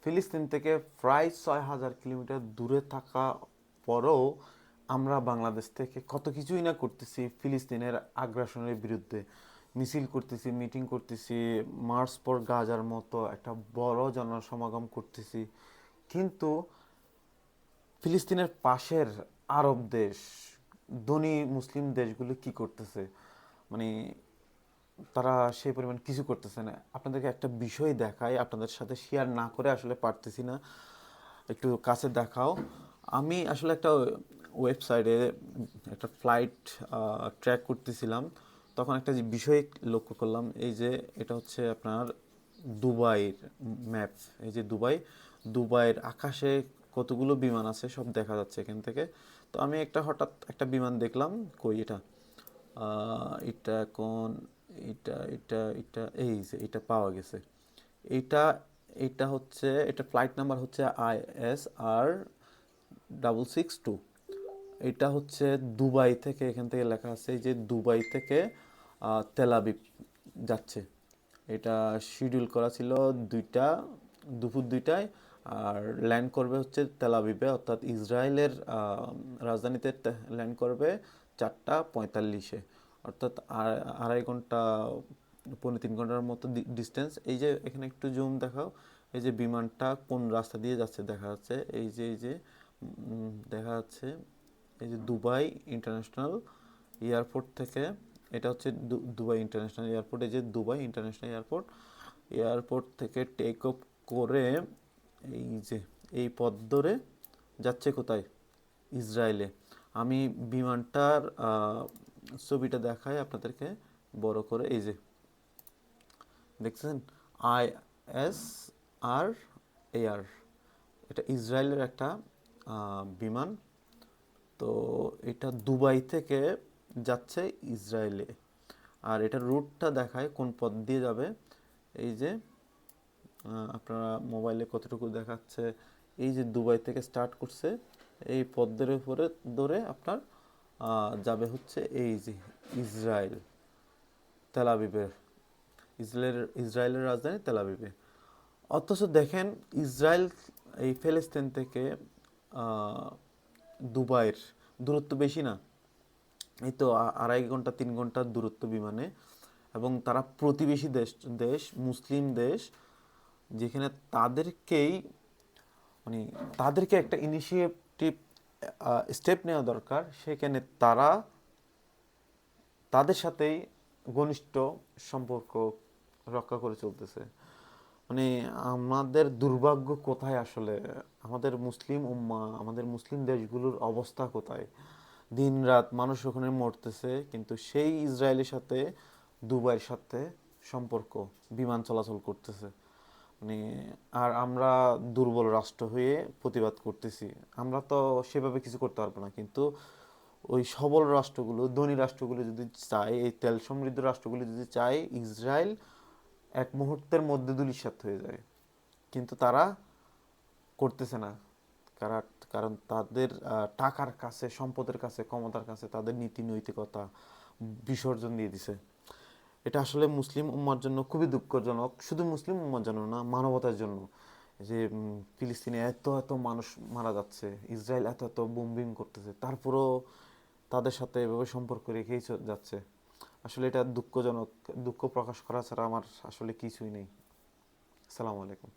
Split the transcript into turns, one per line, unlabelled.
ফিলিস্তিন থেকে প্রায় 6,000 কিলোমিটার দূরে থাকা পরেও আমরা বাংলাদেশ থেকে কত কিছুই না করতেছি ফিলিস্তিনের আগ্রাসনের বিরুদ্ধে। মিছিল করতেছি, মিটিং করতেছি, মার্চ ফর গাজার মতো একটা বড় জনসমাগম করতেছি। কিন্তু ফিলিস্তিনের পাশের আরব দেশ, ধনী মুসলিম দেশগুলো কি করতেছে? মানে তারা সেই পরিমাণ কিছু করতেছে না। আপনাদেরকে একটা বিষয় দেখাই, আপনাদের সাথে শেয়ার না করে আসলে পারতেছি না, একটু কাছে দেখাও। আমি আসলে একটা ওয়েবসাইটে একটা ফ্লাইট ট্র্যাক করতেছিলাম, তখন একটা যে বিষয় লক্ষ্য করলাম। এই যে এটা হচ্ছে আপনার দুবাইয়ের ম্যাপ। এই যে দুবাই, দুবাইয়ের আকাশে কতগুলো বিমান আছে সব দেখা যাচ্ছে এখান থেকে। তো আমি হঠাৎ একটা বিমান দেখলাম। কই এটা? এটা কোন? এটা এই যে এটা পাওয়া গেছে। এইটা এটা হচ্ছে, এটা ফ্লাইট নাম্বার হচ্ছে ISR 662। এটা হচ্ছে দুবাই থেকে, এখান থেকে লেখা আছে এই যে দুবাই থেকে তেল আবিব যাচ্ছে। এটা শিডিউল করা ছিল দুপুর 2টায়, আর ল্যান্ড করবে হচ্ছে তেল আবিবে, অর্থাৎ ইসরায়েলের রাজধানীতে ল্যান্ড করবে 4টা 45-এ, অর্থাৎ আড়াই ঘন্টা 3.25 ঘন্টার মতো ডিস্টেন্স। এই যে এখানে একটু জুম দেখাও, এই যে বিমানটা কোন রাস্তা দিয়ে যাচ্ছে দেখা যাচ্ছে। এই যে দেখা যাচ্ছে এই যে দুবাই ইন্টারন্যাশনাল এয়ারপোর্ট থেকে। এটা হচ্ছে দুবাই ইন্টারন্যাশনাল এয়ারপোর্ট। এই যে দুবাই ইন্টারন্যাশনাল এয়ারপোর্ট, এয়ারপোর্ট থেকে টেক অফ করে এই যে এই পথ ধরে যাচ্ছে কোথায়? ইসরায়েলে। আমি বিমানটার ছবিটা দেখাই আপনাদেরকে বড় করে। এই যে দেখছেন, ISR, এটা ইসরায়েলের একটা বিমান। তো এটা দুবাই থেকে যাচ্ছে ইসরায়েলে, আর এটার রুটটা দেখায় কোন পথ দিয়ে যাবে। এই যে আপনারা মোবাইলে কতটুকু দেখাচ্ছে, এই যে দুবাই থেকে স্টার্ট করছে, এই পথের উপরে ধরে আপনার যাবে হচ্ছে এই যে ইসরায়েল, তেল আবিবের, ইসরায়েলের রাজধানী তেল আবিবে। অথচ দেখেন, ইসরায়েল এই ফিলিস্তিন থেকে দুবাইয়ের দূরত্ব বেশি না, এই তো 2.5 ঘন্টা 3 ঘন্টার দূরত্ব বিমানে। এবং তারা প্রতিবেশী দেশ দেশ মুসলিম দেশ, যেখানে তাদেরকেই মানে তাদেরকে একটা ইনিশিয়েটিভ স্টেপ নেওয়া দরকার, সেখানে তারা তাদের সাথেই ঘনিষ্ঠ সম্পর্ক রক্ষা করে চলতেছে। মানে আমাদের দুর্ভাগ্য কোথায় আসলে? আমাদের মুসলিম উম্মাহ, আমাদের মুসলিম দেশগুলোর অবস্থা কোথায়? দিন রাত মানুষ ওখানে মরতেছে, কিন্তু সেই ইসরায়েলের সাথে দুবাইয়ের সাথে সম্পর্ক, বিমান চলাচল করতেছে। মানে আর আমরা দুর্বল রাষ্ট্র হয়ে প্রতিবাদ করতেছি। আমরা তো সেভাবে কিছু করতে পারবো না, কিন্তু ওই সবল রাষ্ট্রগুলো, ধনী রাষ্ট্রগুলো যদি চায়, এই তেল সমৃদ্ধ রাষ্ট্রগুলো যদি চায়, ইসরায়েল এক মুহূর্তের মধ্যে ধূলিসাৎ হয়ে যায়। কিন্তু তারা করতেছে না। কারণ কারণ তাদের টাকার কাছে, সম্পদের কাছে, ক্ষমতার কাছে তাদের নীতি নৈতিকতা বিসর্জন দিয়ে দিছে। এটা আসলে মুসলিম উম্মার জন্য খুবই দুঃখজনক। শুধু মুসলিম উম্মার জন্য না, মানবতার জন্য। যে ফিলিস্তিনে এত এত মানুষ মারা যাচ্ছে, ইসরায়েল এত এত বোমবিং করতেছে, তারপরেও তাদের সাথে এভাবে সম্পর্ক রেখেই যাচ্ছে। আসলে এটা দুঃখজনক। দুঃখ প্রকাশ করা ছাড়া আমার আসলে কিছুই নেই। আসসালামু আলাইকুম।